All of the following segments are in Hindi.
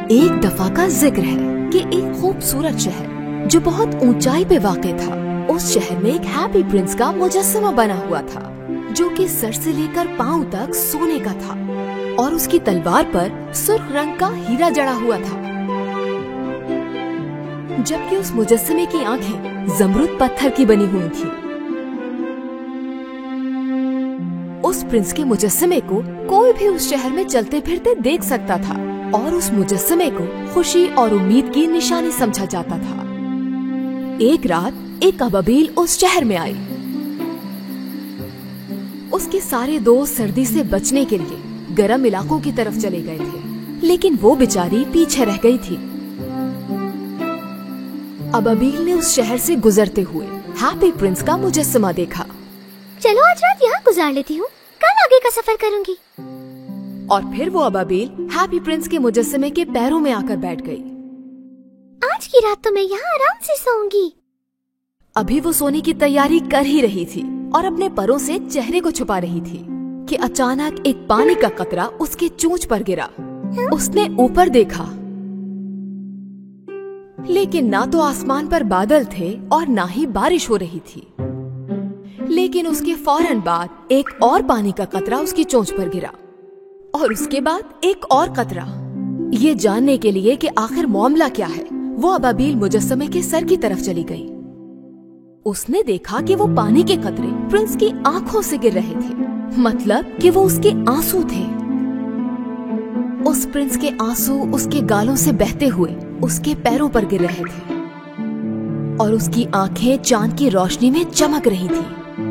एक दफा का जिक्र है कि एक खूबसूरत शहर जो बहुत ऊंचाई पे वाक़ था, उस शहर में एक हैप्पी प्रिंस का मुजस्समा बना हुआ था जो कि सर से लेकर पाँव तक सोने का था और उसकी तलवार पर सुर्ख रंग का हीरा जड़ा हुआ था, जबकि उस मुजस्समे की आंखें जमरूद पत्थर की बनी हुई थी। उस प्रिंस के मुजस्समे को कोई भी उस शहर में चलते फिरते देख सकता था और उस मुजस्समे को खुशी और उम्मीद की निशानी समझा जाता था। एक रात एक अबाबील उस शहर में आई। उसके सारे दोस्त सर्दी से बचने के लिए गर्म इलाकों की तरफ चले गए थे, लेकिन वो बेचारी पीछे रह गई थी। अबाबील ने उस शहर से गुजरते हुए हैप्पी प्रिंस का मुजस्समा देखा। चलो आज रात यहाँ गुजार लेती हूँ, कल आगे का सफर करूँगी। और फिर वो अबाबील हैप्पी प्रिंस के मुजस्समे के पैरों में आकर बैठ गई। आज की रात तो मैं यहाँ आराम से सोऊंगी। अभी वो सोने की तैयारी कर ही रही थी और अपने परों से चेहरे को छुपा रही थी कि अचानक एक पानी का कतरा उसके चोंच पर गिरा। उसने ऊपर देखा, लेकिन ना तो आसमान पर बादल थे और ना ही बारिश हो रही थी। लेकिन उसके फौरन बाद एक और पानी का कतरा उसकी चोंच पर गिरा और उसके बाद एक और कतरा। ये जानने के लिए कि आखिर मामला क्या है, वो अबाबील मुजस्समे के सर की तरफ चली गई। उसने देखा कि वो पानी के कतरे प्रिंस की आंखों से गिर रहे थे, मतलब कि वो उसके आंसू थे। उस प्रिंस के आंसू उसके गालों से बहते हुए उसके पैरों पर गिर रहे थे और उसकी आंखें चांद की रोशनी में चमक रही थी।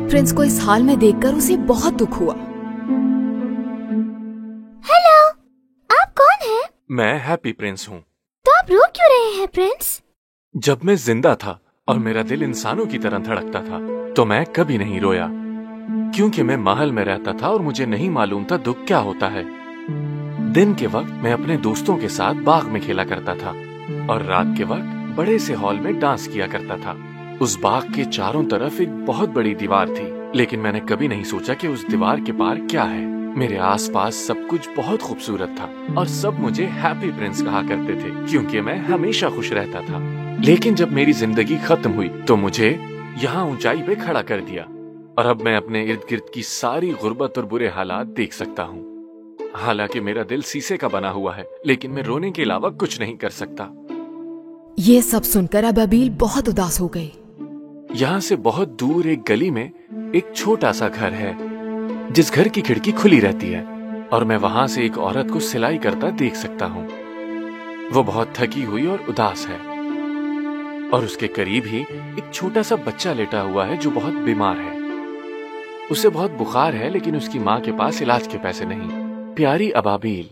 प्रिंस को इस हाल में देखकर उसे बहुत दुख हुआ। हेलो, आप कौन हैं? मैं हैप्पी प्रिंस हूँ। तो आप रो क्यों रहे हैं प्रिंस? जब मैं जिंदा था और मेरा दिल इंसानों की तरह धड़कता था तो मैं कभी नहीं रोया, क्योंकि मैं महल में रहता था और मुझे नहीं मालूम था दुख क्या होता है। दिन के वक्त मैं अपने दोस्तों के साथ बाग में खेला करता था और रात के वक्त बड़े से हॉल में डांस किया करता था। उस बाग के चारों तरफ एक बहुत बड़ी दीवार थी, लेकिन मैंने कभी नहीं सोचा कि उस दीवार के पार क्या है। मेरे आसपास सब कुछ बहुत खूबसूरत था और सब मुझे हैप्पी प्रिंस कहा करते थे, क्योंकि मैं हमेशा खुश रहता था। लेकिन जब मेरी जिंदगी खत्म हुई तो मुझे यहाँ ऊंचाई पे खड़ा कर दिया और अब मैं अपने इर्द गिर्द की सारी गुर्बत और बुरे हालात देख सकता हूँ। हालांकि मेरा दिल शीशे का बना हुआ है, लेकिन मैं रोने के अलावा कुछ नहीं कर सकता। ये सब सुनकर अबाबील बहुत उदास हो गई। यहाँ से बहुत दूर एक गली में एक छोटा सा घर है, जिस घर की खिड़की खुली रहती है और मैं वहां से एक औरत को सिलाई करता देख सकता हूँ। वो बहुत थकी हुई और उदास है और उसके करीब ही एक छोटा सा बच्चा लेटा हुआ है जो बहुत बीमार है। उसे बहुत बुखार है, लेकिन उसकी माँ के पास इलाज के पैसे नहीं। प्यारी अबाबील,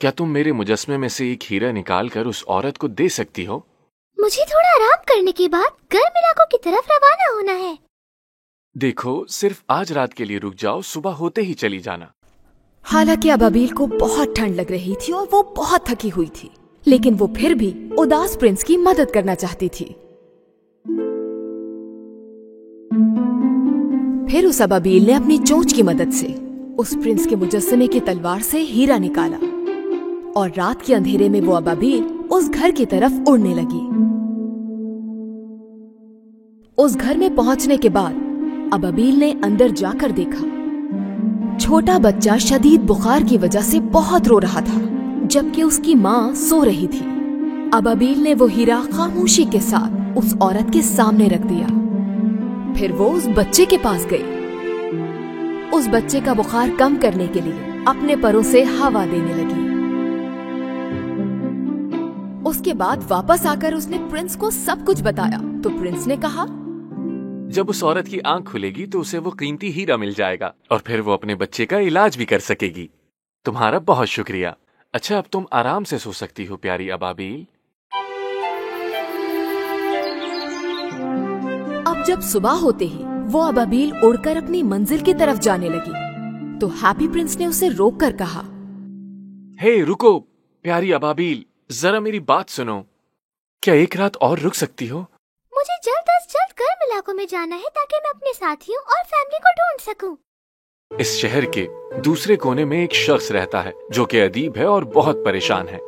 क्या तुम मेरे मुजस्समे में से एक हीरा निकाल कर उस औरत को दे सकती हो? मुझे थोड़ा आराम करने के बाद गर्म इलाकों की तरफ रवाना होना है। देखो, सिर्फ आज रात के लिए रुक जाओ, सुबह होते ही चली जाना। हालांकि अबाबील को बहुत ठंड लग रही थी और वो बहुत थकी हुई थी, लेकिन वो फिर भी उदास प्रिंस की मदद करना चाहती थी। फिर उस अबाबील ने अपनी चोंच की मदद से उस प्रिंस के मुजस्समे की तलवार से हीरा निकाला और रात के अंधेरे में वो अबाबील उस घर की तरफ उड़ने लगी। उस घर में पहुंचने के बाद अबाबील ने अंदर जाकर देखा, छोटा बच्चा शदीद बुखार की वजह से बहुत रो रहा था, जबकि उसकी माँ सो रही थी। अबाबील ने वो हीरा खामोशी के साथ उस औरत के सामने रख दिया। फिर वो उस बच्चे के पास गई। उस बच्चे का बुखार कम करने के लिए अपने परों से हवा देने लगी। उसके बाद वापस आकर उसने प्रिंस को सब कुछ बताया तो प्रिंस ने कहा, जब उस औरत की आंख खुलेगी तो उसे वो कीमती हीरा मिल जाएगा और फिर वो अपने बच्चे का इलाज भी कर सकेगी। तुम्हारा बहुत शुक्रिया। अच्छा, अब तुम आराम से सो सकती हो प्यारी अबाबील। अब जब सुबह होते ही वो अबाबील उड़कर अपनी मंजिल की तरफ जाने लगी तो हैप्पी प्रिंस ने उसे रोककर कहा, हे रुको प्यारी अबाबील, जरा मेरी बात सुनो। क्या एक रात और रुक सकती हो? मुझे जल्द अज जल्द गर्म इलाकों में जाना है ताकि मैं अपने साथियों और फैमिली को ढूंढ सकूं। इस शहर के दूसरे कोने में एक शख्स रहता है जो कि अदीब है और बहुत परेशान है।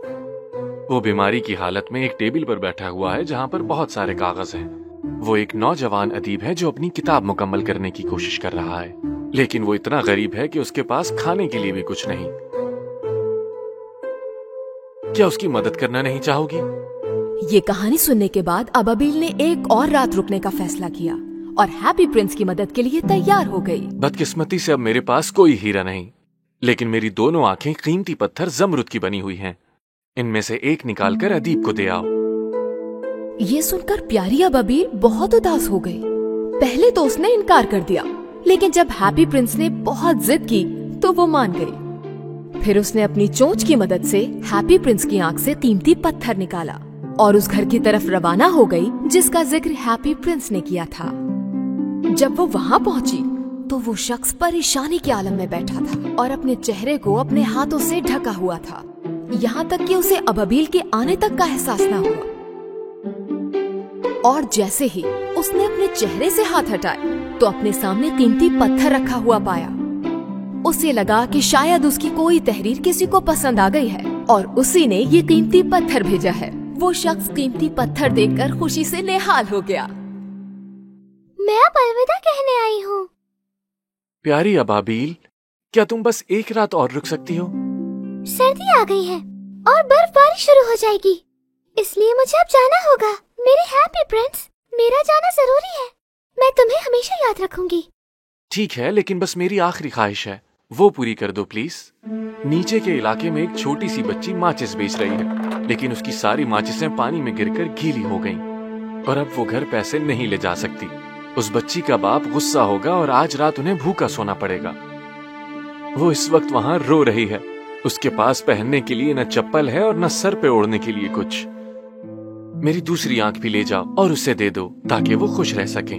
वो बीमारी की हालत में एक टेबल पर बैठा हुआ है जहाँ पर बहुत सारे कागज हैं। वो एक नौजवान अदीब है जो अपनी किताब मुकम्मल करने की कोशिश कर रहा है, लेकिन वो इतना गरीब है कि उसके पास खाने के लिए भी कुछ नहीं। क्या उसकी मदद करना नहीं चाहोगी? ये कहानी सुनने के बाद अबाबिल ने एक और रात रुकने का फैसला किया और हैप्पी प्रिंस की मदद के लिए तैयार हो गई। बदकिस्मती से अब मेरे पास कोई हीरा नहीं, लेकिन मेरी दोनों आंखें कीमती पत्थर जमरुद की बनी हुई हैं। इनमें से एक निकालकर अदीब को दे आओ। ये सुनकर प्यारी अबाबिल बहुत उदास हो गई। पहले तो उसने इनकार कर दिया, लेकिन जब हैप्पी प्रिंस ने बहुत जिद की तो वो मान गई। फिर उसने अपनी चोंच की मदद से हैप्पी प्रिंस की आंख से कीमती पत्थर निकाला और उस घर की तरफ रवाना हो गई जिसका जिक्र हैप्पी प्रिंस ने किया था। जब वो वहाँ पहुँची तो वो शख्स परेशानी के आलम में बैठा था और अपने चेहरे को अपने हाथों से ढका हुआ था, यहाँ तक कि उसे अबाबिल के आने तक का एहसास न हुआ। और जैसे ही उसने अपने चेहरे से हाथ हटाए तो अपने सामने कीमती पत्थर रखा हुआ पाया। उसे लगा कि शायद उसकी कोई तहरीर किसी को पसंद आ गई है और उसी ने ये कीमती पत्थर भेजा है। वो शख्स कीमती पत्थर देखकर खुशी से निहाल हो गया। मैं अब अलविदा कहने आई हूँ। प्यारी अबाबिल, क्या तुम बस एक रात और रुक सकती हो? सर्दी आ गई है और बर्फबारी शुरू हो जाएगी, इसलिए मुझे अब जाना होगा। मेरे हैप्पी प्रिंस, मेरा जाना जरूरी है। मैं तुम्हें हमेशा याद रखूंगी। ठीक है, लेकिन बस मेरी आखिरी ख्वाहिश है, वो पूरी कर दो प्लीज। नीचे के इलाके में एक छोटी सी बच्ची माचिस बेच रही है, लेकिन उसकी सारी माचिसें पानी में गिरकर गीली हो गईं और अब वो घर पैसे नहीं ले जा सकती। उस बच्ची का बाप गुस्सा होगा और आज रात उन्हें भूखा सोना पड़ेगा। वो इस वक्त वहाँ रो रही है। उसके पास पहनने के लिए न चप्पल है और न सर पे ओढ़ने के लिए कुछ। मेरी दूसरी आंख भी ले जाओ और उसे दे दो ताकि वो खुश रह सके।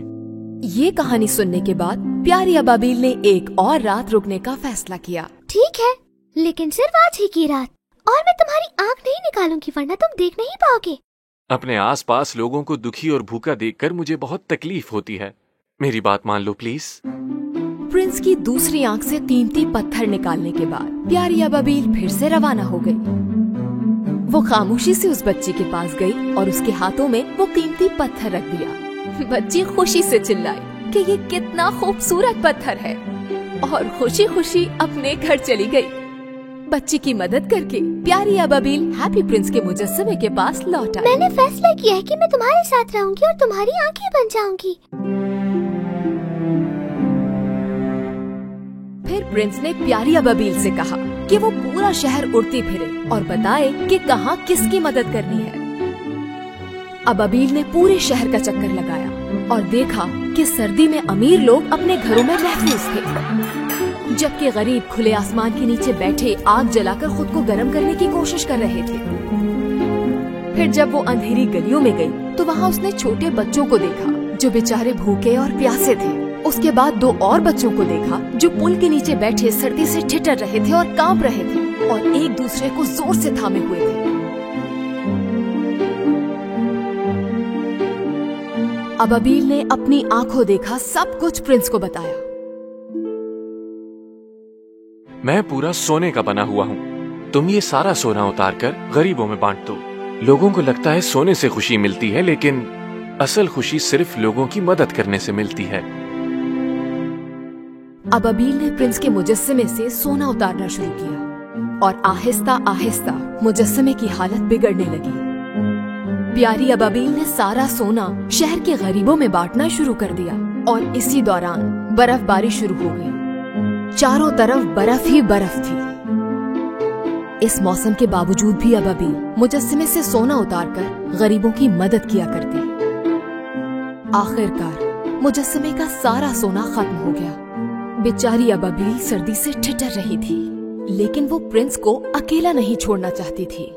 ये कहानी सुनने के बाद प्यारी अबाबिल ने एक और रात रुकने का फैसला किया। ठीक है, लेकिन सिर्फ आज ही की रात, और मैं तुम्हारी आंख नहीं निकालूंगी वरना तुम देख नहीं पाओगे। अपने आसपास लोगों को दुखी और भूखा देखकर मुझे बहुत तकलीफ होती है। मेरी बात मान लो प्लीज। प्रिंस की दूसरी आंख से कीमती पत्थर निकालने के बाद प्यारी अबाबिल फिर से रवाना हो गई। वो खामोशी से उस बच्ची के पास गई और उसके हाथों में वो कीमती पत्थर रख दिया। बच्ची खुशी से चिल्लाई कि ये कितना खूबसूरत पत्थर है और खुशी खुशी अपने घर चली गई। बच्ची की मदद करके प्यारी अबाबिल हैप्पी प्रिंस के मुजस्समे के पास लौटा। मैंने फैसला किया है कि मैं तुम्हारे साथ रहूंगी और तुम्हारी आंखें बन जाऊंगी। फिर प्रिंस ने प्यारी अबाबिल से कहा कि वो पूरा शहर उड़ती फिरे और बताए कि कहाँ किसकी मदद करनी है। अबाबिल ने पूरे शहर का चक्कर लगाया और देखा कि सर्दी में अमीर लोग अपने घरों में महफूज थे, जबकि गरीब खुले आसमान के नीचे बैठे आग जलाकर खुद को गर्म करने की कोशिश कर रहे थे। फिर जब वो अंधेरी गलियों में गई तो वहाँ उसने छोटे बच्चों को देखा जो बेचारे भूखे और प्यासे थे। उसके बाद दो और बच्चों को देखा जो पुल के नीचे बैठे सर्दी से ठिठुर रहे थे और कांप रहे थे और एक दूसरे को जोर से थामे हुए थे। अबाबिल ने अपनी आंखों देखा सब कुछ प्रिंस को बताया। मैं पूरा सोने का बना हुआ हूँ। तुम ये सारा सोना उतार कर गरीबों में बांट दो। लोगों को लगता है सोने से खुशी मिलती है, लेकिन असल खुशी सिर्फ लोगों की मदद करने से मिलती है। अबाबिल ने प्रिंस के मुजस्समे से सोना उतारना शुरू किया और आहिस्ता आहिस्ता मुजस्समे की हालत बिगड़ने लगी। प्यारी अबाबिल ने सारा सोना शहर के गरीबों में बांटना शुरू कर दिया और इसी दौरान बर्फबारी शुरू हो गई। चारों तरफ बर्फ ही बर्फ थी। इस मौसम के बावजूद भी अबाबिल मुजस्समे से सोना उतारकर गरीबों की मदद किया करती। आखिरकार मुजस्समे का सारा सोना खत्म हो गया। बेचारी अबाबिल सर्दी से ठिठुर रही थी, लेकिन वो प्रिंस को अकेला नहीं छोड़ना चाहती थी।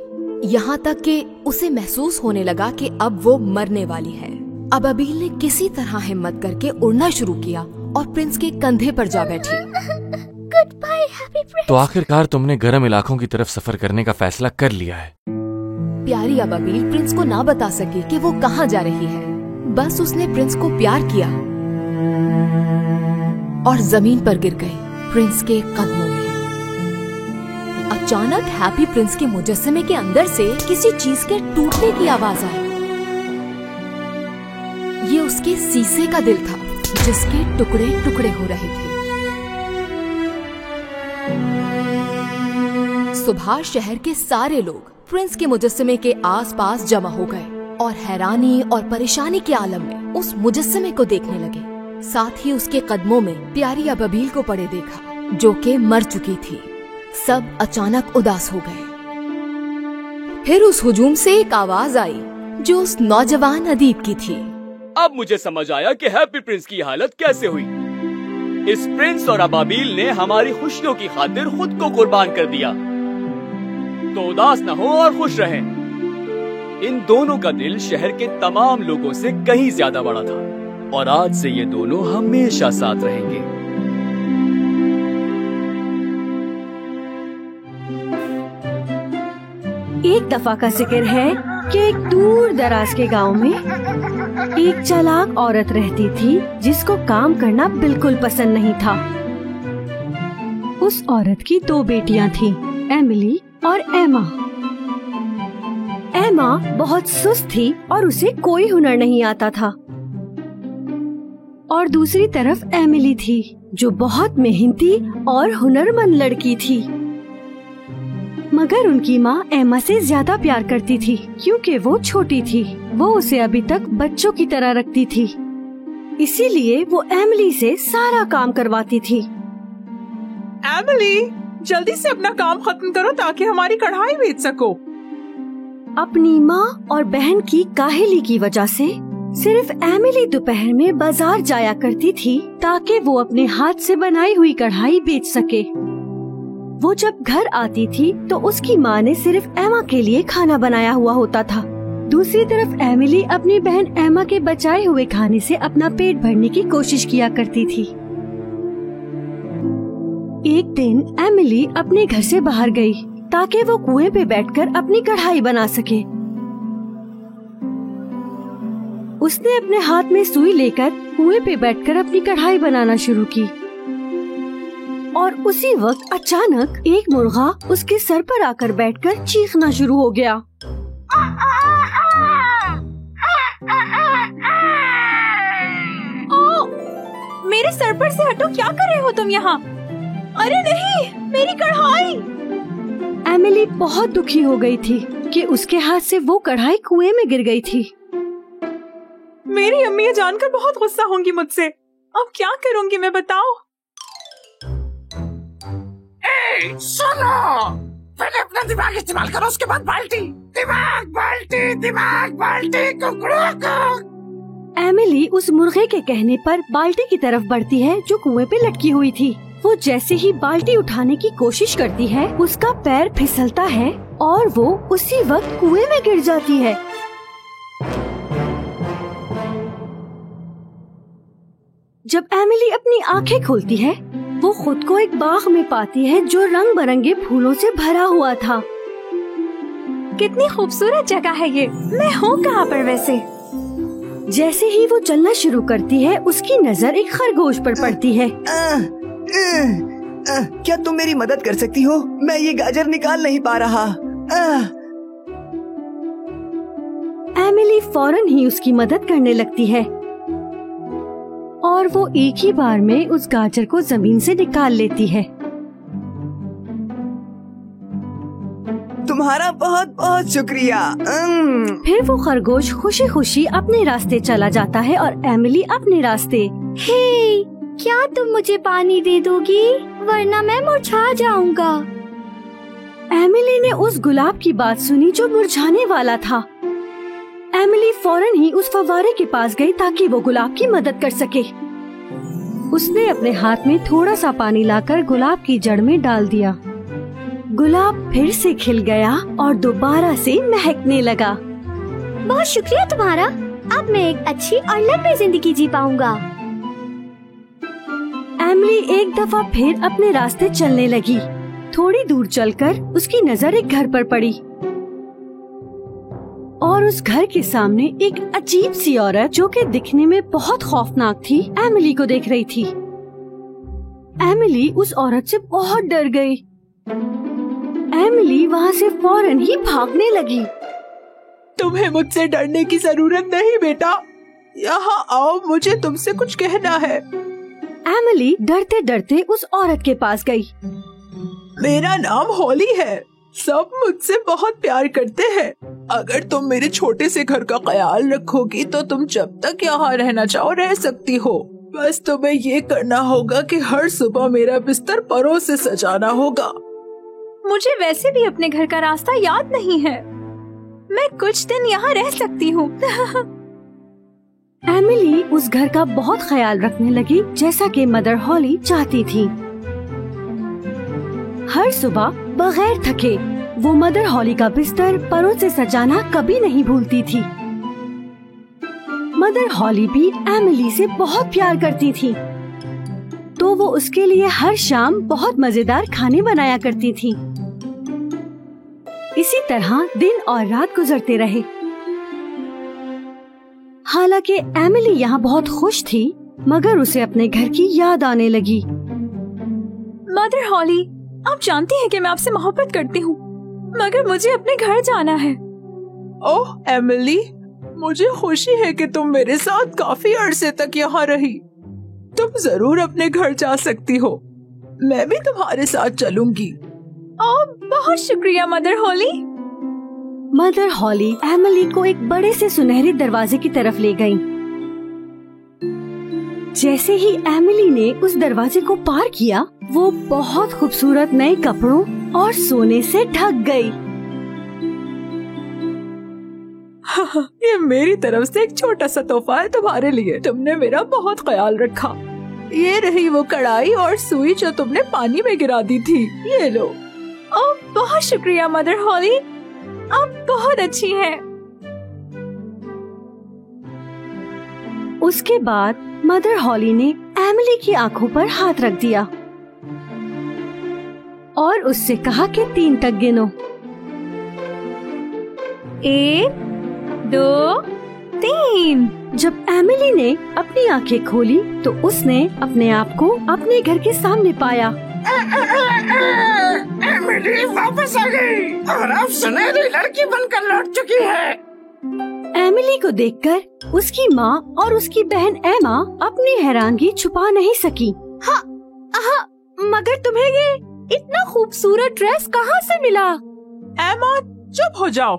यहाँ तक कि उसे महसूस होने लगा कि अब वो मरने वाली है। अबाबिल ने किसी तरह हिम्मत करके उड़ना शुरू किया और प्रिंस के कंधे पर जा बैठी। Goodbye happy prince. तो आखिरकार तुमने गर्म इलाकों की तरफ सफर करने का फैसला कर लिया है। प्यारी अबाबिल प्रिंस को ना बता सकी कि वो कहाँ जा रही है। बस उसने प्रिंस को प्यार किया और जमीन पर गिर गई प्रिंस के कदमों में। अचानक हैप्पी प्रिंस के मुजस्समे के अंदर से किसी चीज के टूटने की आवाज आई। ये उसके शीशे का दिल था जिसके टुकड़े टुकड़े हो रहे थे। सुबह शहर के सारे लोग प्रिंस के मुजस्समे के आसपास जमा हो गए और हैरानी और परेशानी के आलम में उस मुजस्समे को देखने लगे। साथ ही उसके कदमों में प्यारी अबाबिल को पड़े देखा जो कि मर चुकी थी। सब अचानक उदास हो गए। फिर उस हुजूम से एक आवाज आई जो उस नौजवान अदीब की थी। अब मुझे समझ आया कि हैप्पी प्रिंस की हालत कैसे हुई। इस प्रिंस और अबाबिल ने हमारी खुशियों की खातिर खुद को कुर्बान कर दिया। तो उदास न हो और खुश रहें। इन दोनों का दिल शहर के तमाम लोगों से कहीं ज्यादा बड़ा था और आज से ये दोनों हमेशा साथ रहेंगे। एक दफा का जिक्र है कि एक दूर दराज के गांव में एक चालाक औरत रहती थी जिसको काम करना बिल्कुल पसंद नहीं था। उस औरत की 2 बेटियां थीं, एमिली और एमा। एमा बहुत सुस्त थी और उसे कोई हुनर नहीं आता था। और दूसरी तरफ एमिली थी जो बहुत मेहनती और हुनरमंद लड़की थी। मगर उनकी माँ एमा से ज्यादा प्यार करती थी क्योंकि वो छोटी थी। वो उसे अभी तक बच्चों की तरह रखती थी, इसीलिए वो एमिली से सारा काम करवाती थी। एमिली, जल्दी से अपना काम खत्म करो ताकि हमारी कढ़ाई बेच सको। अपनी माँ और बहन की काहिली की वजह से सिर्फ एमिली दोपहर में बाजार जाया करती थी ताकि वो अपने हाथ से बनाई हुई कढ़ाई बेच सके। वो जब घर आती थी तो उसकी माँ ने सिर्फ एमा के लिए खाना बनाया हुआ होता था। दूसरी तरफ एमिली अपनी बहन एमा के बचाए हुए खाने से अपना पेट भरने की कोशिश किया करती थी। एक दिन एमिली अपने घर से बाहर गई ताकि वो कुएं पे बैठकर अपनी कढ़ाई बना सके। उसने अपने हाथ में सुई लेकर कुएं पे बैठकर अपनी कढ़ाई बनाना शुरू की और उसी वक्त अचानक एक मुर्गा उसके सर पर आकर बैठकर चीखना शुरू हो गया। ओ, मेरे सर पर से हटो, क्या कर रहे हो तुम यहाँ? अरे नहीं, मेरी कढ़ाई! एमिली बहुत दुखी हो गई थी कि उसके हाथ से वो कढ़ाई कुएं में गिर गई थी। मेरी अम्मी ये जानकर बहुत गुस्सा होंगी मुझसे। अब क्या करूँगी मैं, बताओ? सुनो, पहले अपना दिमाग इस्तेमाल करो, उसके बाद बाल्टी। दिमाग बाल्टी, दिमाग बाल्टी, कुकड़ों को। एमिली उस मुर्गे के कहने पर बाल्टी की तरफ बढ़ती है जो कुएं पे लटकी हुई थी। वो जैसे ही बाल्टी उठाने की कोशिश करती है, उसका पैर फिसलता है और वो उसी वक्त कुएं में गिर जाती है। जब एमिली अपनी आंखें खोलती है, वो खुद को एक बाग में पाती है जो रंग बिरंगे फूलों से भरा हुआ था। कितनी खूबसूरत जगह है ये। मैं हूँ कहाँ पर वैसे? जैसे ही वो चलना शुरू करती है, उसकी नजर एक खरगोश पर पड़ती है। क्या तुम मेरी मदद कर सकती हो? मैं ये गाजर निकाल नहीं पा रहा। एमिली फौरन ही उसकी मदद करने लगती है और वो एक ही बार में उस गाजर को जमीन से निकाल लेती है। तुम्हारा बहुत बहुत शुक्रिया। फिर वो खरगोश खुशी खुशी अपने रास्ते चला जाता है और एमिली अपने रास्ते। हे, क्या तुम मुझे पानी दे दोगी? वरना मैं मुरझा जाऊंगा। एमिली ने उस गुलाब की बात सुनी जो मुरझाने वाला था। एमिली फौरन ही उस फव्वारे के पास गई ताकि वो गुलाब की मदद कर सके। उसने अपने हाथ में थोड़ा सा पानी लाकर गुलाब की जड़ में डाल दिया। गुलाब फिर से खिल गया और दोबारा से महकने लगा। बहुत शुक्रिया तुम्हारा। अब मैं एक अच्छी और लंबी जिंदगी जी पाऊंगा। एमिली एक दफा फिर अपने रास्ते चलने लगी। थोड़ी दूर चलकर उसकी नजर एक घर पर पड़ी और उस घर के सामने एक अजीब सी औरत जो कि दिखने में बहुत खौफनाक थी, एमिली को देख रही थी। एमिली उस औरत से बहुत डर गई। एमिली वहाँ से फौरन ही भागने लगी। तुम्हें मुझसे डरने की जरूरत नहीं बेटा, यहाँ आओ, मुझे तुमसे कुछ कहना है। एमिली डरते डरते उस औरत के पास गई। मेरा नाम हॉली है, सब मुझसे बहुत प्यार करते हैं। अगर तुम मेरे छोटे से घर का ख्याल रखोगी तो तुम जब तक यहाँ रहना चाहो रह सकती हो। बस तुम्हें ये करना होगा कि हर सुबह मेरा बिस्तर परों से सजाना होगा। मुझे वैसे भी अपने घर का रास्ता याद नहीं है, मैं कुछ दिन यहाँ रह सकती हूँ। एमिली उस घर का बहुत ख्याल रखने लगी जैसा कि मदर हॉली चाहती थी। हर सुबह बगैर थके वो मदर हॉली का बिस्तर परों से सजाना कभी नहीं भूलती थी। मदर हॉली भी एमिली से बहुत प्यार करती थी, तो वो उसके लिए हर शाम बहुत मजेदार खाने बनाया करती थी। इसी तरह दिन और रात गुजरते रहे। हालांकि एमिली यहाँ बहुत खुश थी, मगर उसे अपने घर की याद आने लगी। मदर हॉली, आप जानती हैं कि मैं आपसे मोहब्बत करती हूँ, मगर मुझे अपने घर जाना है। ओह एमिली, मुझे खुशी है कि तुम मेरे साथ काफी अरसे तक यहाँ रही। तुम जरूर अपने घर जा सकती हो, मैं भी तुम्हारे साथ चलूंगी। ओह बहुत शुक्रिया मदर हॉली। मदर हॉली एमिली को एक बड़े से सुनहरे दरवाजे की तरफ ले गईं। जैसे ही एमिली ने उस दरवाजे को पार किया, वो बहुत खूबसूरत नए कपड़ों और सोने से ढक गई। ये मेरी तरफ से एक छोटा सा तोहफा है तुम्हारे लिए, तुमने मेरा बहुत ख्याल रखा। ये रही वो कढ़ाई और सुई जो तुमने पानी में गिरा दी थी, ये लो। ओह बहुत शुक्रिया मदर हॉली, आप बहुत अच्छी हैं। उसके बाद मदर हॉली ने एमिली की आंखों पर हाथ रख दिया और उससे कहा कि 3 तक गिनो। 1 2 3। जब एमिली ने अपनी आंखें खोली तो उसने अपने आप को अपने घर के सामने पाया। एमिली वापस आ गई और अब सुनहरी लड़की बनकर लौट चुकी है। एमिली को देखकर उसकी माँ और उसकी बहन एमा अपनी हैरानगी छुपा नहीं सकी। हाँ, मगर तुम्हें ये इतना खूबसूरत ड्रेस कहाँ से मिला? एमा चुप हो जाओ,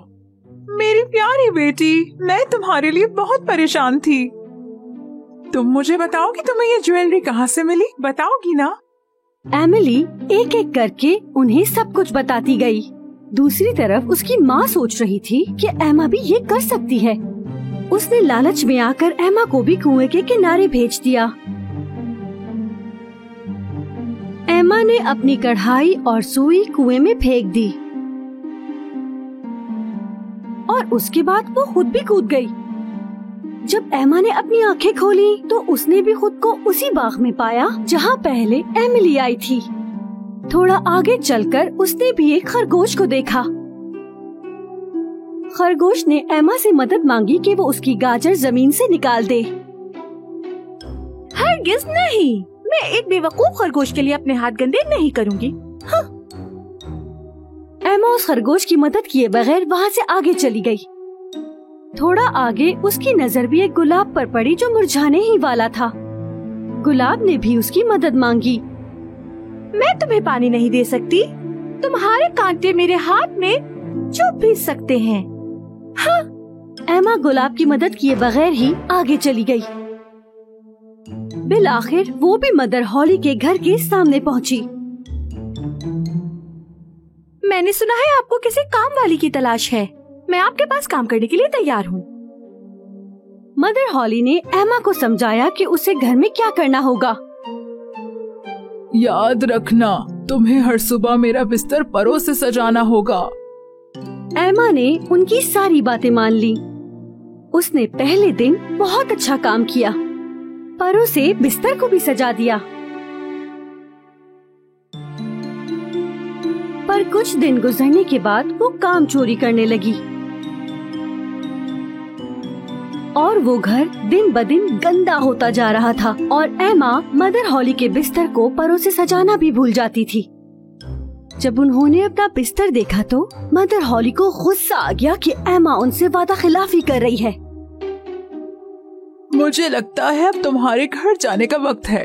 मेरी प्यारी बेटी, मैं तुम्हारे लिए बहुत परेशान थी। तुम मुझे बताओ कि तुम्हें ये ज्वेलरी कहाँ से मिली, बताओगी ना? एमिली एक एक करके उन्हें सब कुछ बताती गई। दूसरी तरफ उसकी माँ सोच रही थी कि एमा भी ये कर सकती है। उसने लालच में आकर एमा को भी कुएं के किनारे भेज दिया। एमा ने अपनी कढ़ाई और सुई कुएं में फेंक दी और उसके बाद वो खुद भी कूद गई। जब एमा ने अपनी आंखें खोली तो उसने भी खुद को उसी बाग में पाया जहाँ पहले एमिली आई थी। थोड़ा आगे चलकर उसने भी एक खरगोश को देखा। खरगोश ने एमा से मदद मांगी कि वो उसकी गाजर जमीन से निकाल दे। हरगिज़ नहीं, मैं एक बेवकूफ खरगोश के लिए अपने हाथ गंदे नहीं करूँगी। हाँ। एमा उस खरगोश की मदद किए बगैर वहाँ से आगे चली गई। थोड़ा आगे उसकी नजर भी एक गुलाब पर पड़ी जो मुरझाने ही वाला था। गुलाब ने भी उसकी मदद मांगी। मैं तुम्हें पानी नहीं दे सकती, तुम्हारे कांटे मेरे हाथ में चुभ भी सकते हैं। हाँ। एमा गुलाब की मदद किए बगैर ही आगे चली गई। बिल आखिर वो भी मदर हॉली के घर के सामने पहुंची। मैंने सुना है आपको किसी काम वाली की तलाश है, मैं आपके पास काम करने के लिए तैयार हूँ। मदर हॉली ने एमा को समझाया कि उसे घर में क्या करना होगा। याद रखना, तुम्हें हर सुबह मेरा बिस्तर परों से सजाना होगा। एमा ने उनकी सारी बातें मान ली। उसने पहले दिन बहुत अच्छा काम किया, परों से बिस्तर को भी सजा दिया। पर कुछ दिन गुजरने के बाद वो काम चोरी करने लगी और वो घर दिन ब दिन गंदा होता जा रहा था और एमा मदर हॉली के बिस्तर को परों से सजाना भी भूल जाती थी। जब उन्होंने अपना बिस्तर देखा तो मदर हॉली को गुस्सा आ गया कि एमा उनसे वादा खिलाफी कर रही है। मुझे लगता है अब तुम्हारे घर जाने का वक्त है।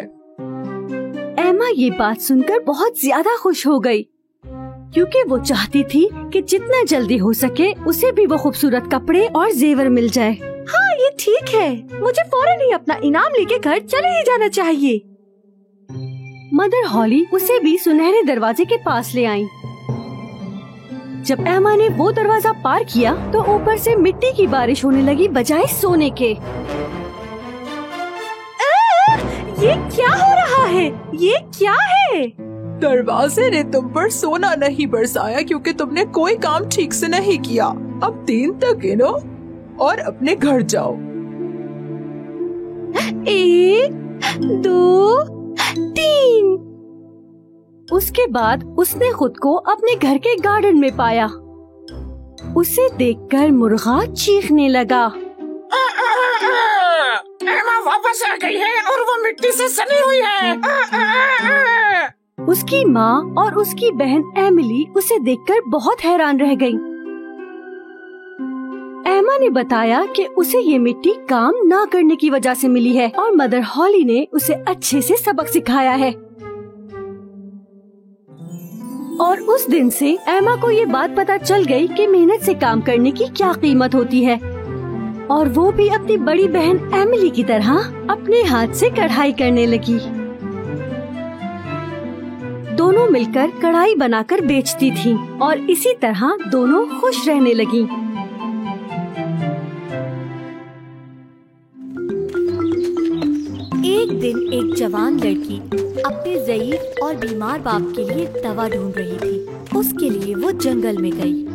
एमा ये बात सुनकर बहुत ज्यादा खुश हो गई, क्योंकि वो चाहती थी कि जितना जल्दी हो सके उसे भी वो खूबसूरत कपड़े और जेवर मिल जाए। हाँ, ये ठीक है। मुझे फौरन ही अपना इनाम लेके घर चले ही जाना चाहिए। मदर हॉली उसे भी सुनहरे दरवाजे के पास ले आई। जब एमा ने वो दरवाजा पार किया तो ऊपर से मिट्टी की बारिश होने लगी बजाय सोने के। ये क्या हो रहा है? ये क्या है? दरवाजे ने तुम पर सोना नहीं बरसाया क्योंकि तुमने कोई काम ठीक से नहीं किया। अब 3 तक गिनो और अपने घर जाओ। 1, 2, 3। उसके बाद उसने खुद को अपने घर के गार्डन में पाया। उसे देखकर मुर्गा चीखने लगा। एमा वापस आ गई है और वो मिट्टी से सनी हुई है। उसकी माँ और उसकी बहन एमिली उसे देखकर बहुत हैरान रह गईं। एमा ने बताया कि उसे ये मिट्टी काम ना करने की वजह से मिली है और मदर हॉली ने उसे अच्छे से सबक सिखाया है। और उस दिन से एमा को ये बात पता चल गई कि मेहनत से काम करने की क्या कीमत होती है, और वो भी अपनी बड़ी बहन एमिली की तरह अपने हाथ से कढ़ाई करने लगी। दोनों मिलकर कढ़ाई बनाकर बेचती थीं और इसी तरह दोनों खुश रहने लगीं। एक दिन एक जवान लड़की अपने ज़ईफ और बीमार बाप के लिए दवा ढूंढ रही थी। उसके लिए वो जंगल में गई।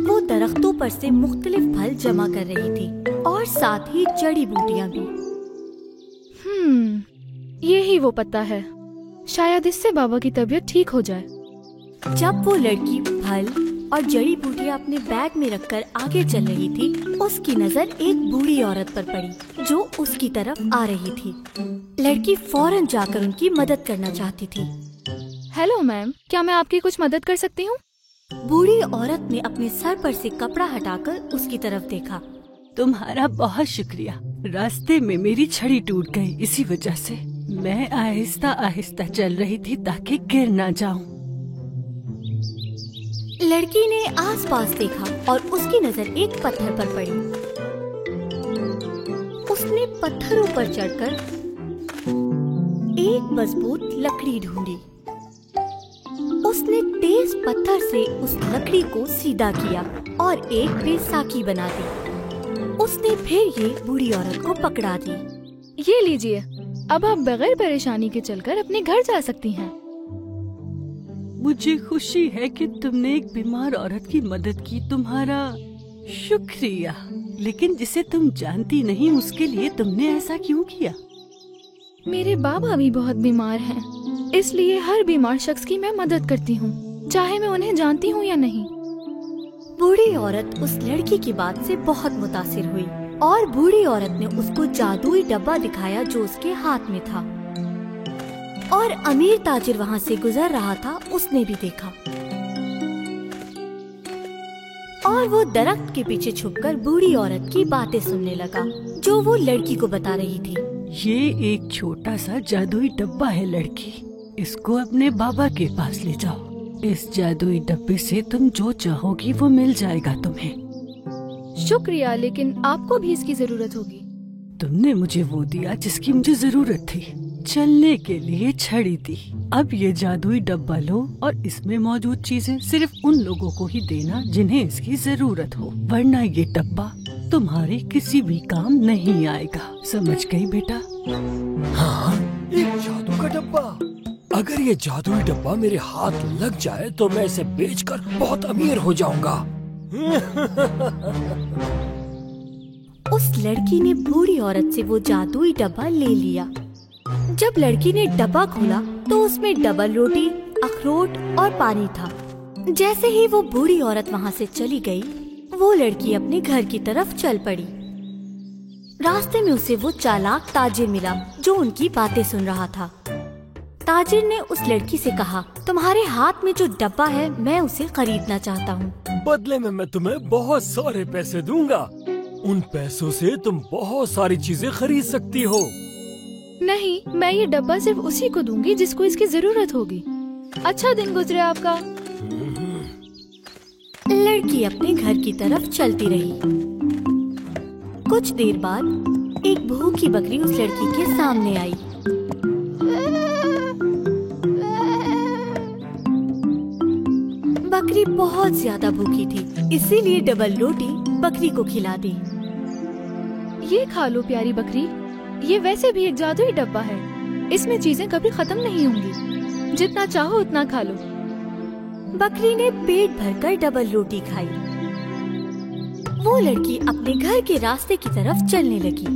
वो दरख्तों पर से मुख्तलिफ फल जमा कर रही थी और साथ ही जड़ी बूटियाँ भी। ये ही वो पत्ता है, शायद इससे बाबा की तबीयत ठीक हो जाए। जब वो लड़की फल और जड़ी बूटियाँ अपने बैग में रखकर आगे चल रही थी, उसकी नजर एक बूढ़ी औरत पर पड़ी जो उसकी तरफ आ रही थी। लड़की फौरन जाकर उनकी मदद करना चाहती थी। हेलो मैम, क्या मैं आपकी कुछ मदद कर सकती हूँ? बूढ़ी औरत ने अपने सर पर से कपड़ा हटाकर उसकी तरफ देखा। तुम्हारा बहुत शुक्रिया। रास्ते में मेरी छड़ी टूट गई, इसी वजह से मैं आहिस्ता आहिस्ता चल रही थी ताकि गिर ना जाऊं। लड़की ने आसपास देखा और उसकी नजर एक पत्थर पर पड़ी। उसने पत्थरों पर चढ़कर एक मजबूत लकड़ी ढूंढी। उसने तेज पत्थर से उस लकड़ी को सीधा किया और एक बैसाखी बना दी। उसने फिर ये बूढ़ी औरत को पकड़ा दी। ये लीजिए, अब आप बगैर परेशानी के चलकर अपने घर जा सकती हैं। मुझे खुशी है कि तुमने एक बीमार औरत की मदद की। तुम्हारा शुक्रिया। लेकिन जिसे तुम जानती नहीं उसके लिए तुमने ऐसा क्यों किया? मेरे बाबा भी बहुत बीमार हैं, इसलिए हर बीमार शख्स की मैं मदद करती हूँ, चाहे मैं उन्हें जानती हूँ या नहीं। बूढ़ी औरत उस लड़की की बात से बहुत मुतासिर हुई और बूढ़ी औरत ने उसको जादुई डब्बा दिखाया जो उसके हाथ में था। और अमीर ताजिर वहाँ से गुजर रहा था, उसने भी देखा और वो दरख्त के पीछे छुपकर बूढ़ी औरत की बातें सुनने लगा जो वो लड़की को बता रही थी। ये एक छोटा सा जादुई डब्बा है लड़की, इसको अपने बाबा के पास ले जाओ। इस जादुई डब्बे से तुम जो चाहोगी वो मिल जाएगा तुम्हें। शुक्रिया, लेकिन आपको भी इसकी जरूरत होगी। तुमने मुझे वो दिया जिसकी मुझे जरूरत थी, चलने के लिए छड़ी दी। अब ये जादुई डब्बा लो और इसमें मौजूद चीजें सिर्फ उन लोगों को ही देना जिन्हें इसकी जरूरत हो, वरना ये डब्बा तुम्हारे किसी भी काम नहीं आएगा। समझ गई बेटा? हाँ, एक जादू का डब्बा। अगर ये जादुई डब्बा मेरे हाथ लग जाए तो मैं इसे बेचकर बहुत अमीर हो जाऊंगा। उस लड़की ने बूढ़ी औरत से वो जादुई डब्बा ले लिया। जब लड़की ने डब्बा खोला तो उसमें डबल रोटी, अखरोट और पानी था। जैसे ही वो बूढ़ी औरत वहाँ से चली गई, वो लड़की अपने घर की तरफ चल पड़ी। रास्ते में उसे वो चालाक ताजिर मिला जो उनकी बातें सुन रहा था। ताजिर ने उस लड़की से कहा, तुम्हारे हाथ में जो डब्बा है मैं उसे खरीदना चाहता हूँ। बदले में मैं तुम्हें बहुत सारे पैसे दूंगा। उन पैसों से तुम बहुत सारी चीजें खरीद सकती हो। नहीं, मैं ये डब्बा सिर्फ उसी को दूंगी जिसको इसकी जरूरत होगी। अच्छा दिन गुजरे आपका। लड़की अपने घर की तरफ चलती रही। कुछ देर बाद एक भूखी बकरी उस लड़की के सामने आई। बकरी बहुत ज्यादा भूखी थी, इसीलिए डबल रोटी बकरी को खिला दी। ये खा लो प्यारी बकरी, ये वैसे भी एक जादुई डब्बा है, इसमें चीजें कभी खत्म नहीं होंगी, जितना चाहो उतना खा लो। बकरी ने पेट भरकर डबल रोटी खाई। वो लड़की अपने घर के रास्ते की तरफ चलने लगी।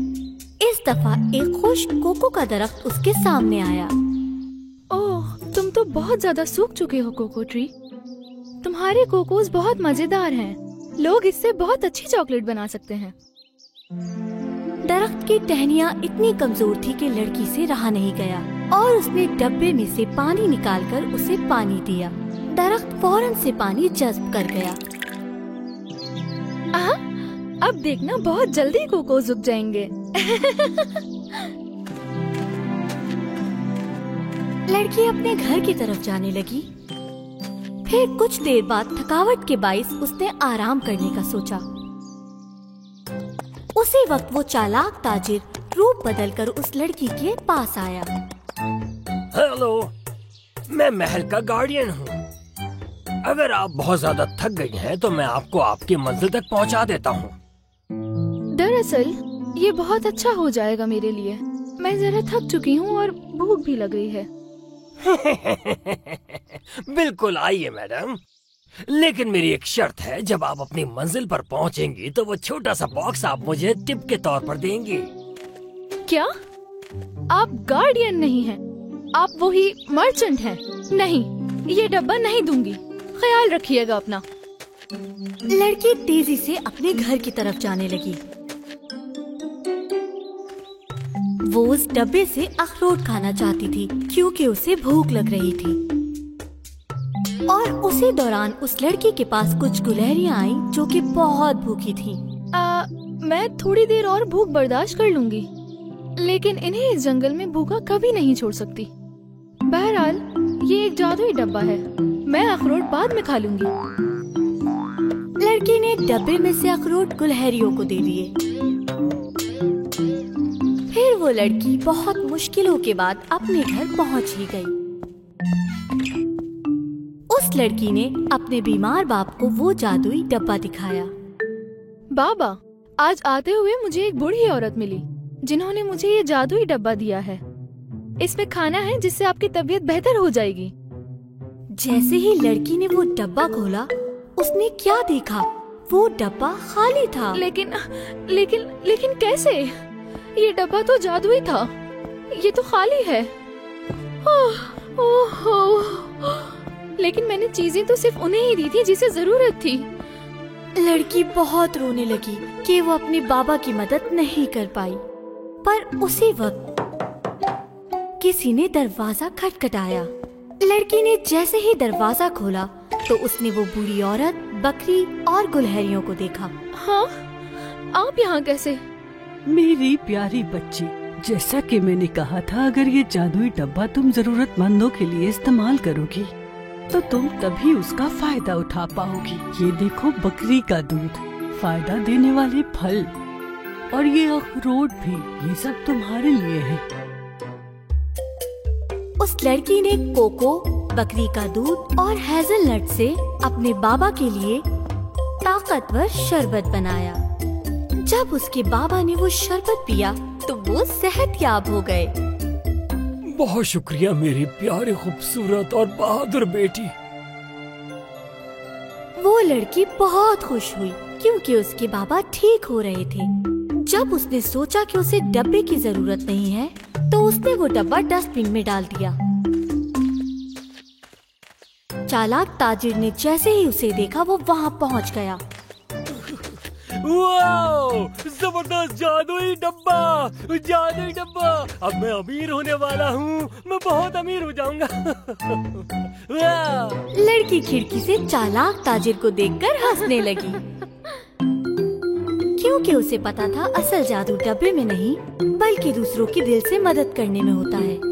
इस दफा एक खुश्क कोको का दरख्त उसके सामने आया। ओह, तुम तो बहुत ज्यादा सूख चुके हो कोको ट्री। तुम्हारे कोकोस बहुत मजेदार हैं। लोग इससे बहुत अच्छी चॉकलेट बना सकते हैं। दरख्त की टहनियाँ इतनी कमजोर थी कि लड़की से रहा नहीं गया और उसने डब्बे में से पानी निकालकर उसे पानी दिया। दरख्त फौरन से पानी जज्ब कर गया। अब देखना बहुत जल्दी कोकोस उग जाएंगे। लड़की अपने घर की तरफ जाने लगी। फिर कुछ देर बाद थकावट के बाइस उसने आराम करने का सोचा। उसी वक्त वो चालाक ताजिर रूप बदलकर उस लड़की के पास आया। हेलो, मैं महल का गार्डियन हूँ। अगर आप बहुत ज्यादा थक गई हैं तो मैं आपको आपकी मंजिल तक पहुँचा देता हूँ। दरअसल ये बहुत अच्छा हो जाएगा मेरे लिए। मैं जरा थक चुकी हूँ और भूख भी लग रही है। बिल्कुल आइए मैडम, लेकिन मेरी एक शर्त है, जब आप अपनी मंजिल पर पहुंचेंगी तो वो छोटा सा बॉक्स आप मुझे टिप के तौर पर देंगी। क्या? आप गार्डियन नहीं हैं, आप वही मर्चेंट हैं। नहीं, ये डब्बा नहीं दूंगी, ख्याल रखिएगा अपना। लड़की तेजी से अपने घर की तरफ जाने लगी। वो उस डब्बे से अखरोट खाना चाहती थी क्योंकि उसे भूख लग रही थी। और उसी दौरान उस लड़की के पास कुछ गुलहरियाँ आईं जो कि बहुत भूखी थीं। मैं थोड़ी देर और भूख बर्दाश्त कर लूंगी, लेकिन इन्हें इस जंगल में भूखा कभी नहीं छोड़ सकती। बहरहाल ये एक जादुई डब्बा है, मैं अखरोट बाद में खा लूंगी। लड़की ने डब्बे में से अखरोट गुलहरियों को दे दिए। फिर वो लड़की बहुत मुश्किलों के बाद अपने घर पहुंच ही गई। उस लड़की ने अपने बीमार बाप को वो जादुई डब्बा दिखाया। बाबा, आज आते हुए मुझे एक बूढ़ी औरत मिली जिन्होंने मुझे ये जादुई डब्बा दिया है। इसमें खाना है जिससे आपकी तबीयत बेहतर हो जाएगी। जैसे ही लड़की ने वो डब्बा खोला, उसने क्या देखा? वो डब्बा खाली था। लेकिन कैसे? ये डब्बा तो जादुई था, ये तो खाली है। लेकिन मैंने चीजें तो सिर्फ उन्हें ही दी थी जिसे जरूरत थी। लड़की बहुत रोने लगी कि वो अपने बाबा की मदद नहीं कर पाई। पर उसी वक्त किसी ने दरवाजा खटखटाया। लड़की ने जैसे ही दरवाजा खोला तो उसने वो बूढ़ी औरत, बकरी और गुलहरियों को देखा। हाँ, आप यहाँ कैसे? मेरी प्यारी बच्ची, जैसा कि मैंने कहा था, अगर ये जादुई डब्बा तुम जरूरतमंदों के लिए इस्तेमाल करोगी तो तुम तभी उसका फायदा उठा पाओगी। ये देखो, बकरी का दूध, फायदा देने वाले फल और ये अखरोट भी, ये सब तुम्हारे लिए है। उस लड़की ने कोको, बकरी का दूध और हेजलनट से अपने बाबा के लिए ताकतवर शरबत बनाया। जब उसके बाबा ने वो शरबत पिया तो वो सेहतयाब हो गए। बहुत शुक्रिया मेरी प्यारी, खूबसूरत और बहादुर बेटी। वो लड़की बहुत खुश हुई क्योंकि उसके बाबा ठीक हो रहे थे। जब उसने सोचा कि उसे डब्बे की जरूरत नहीं है तो उसने वो डब्बा डस्टबिन में डाल दिया। चालाक ताजिर ने जैसे ही उसे देखा वो वहाँ पहुँच गया। वाओ, जबरदस्त जादुई डब्बा, जादुई डब्बा। अब मैं अमीर होने वाला हूँ, मैं बहुत अमीर हो जाऊंगा। लड़की खिड़की से चालाक ताजिर को देखकर हंसने लगी, क्योंकि उसे पता था असल जादू डब्बे में नहीं बल्कि दूसरों की दिल से मदद करने में होता है।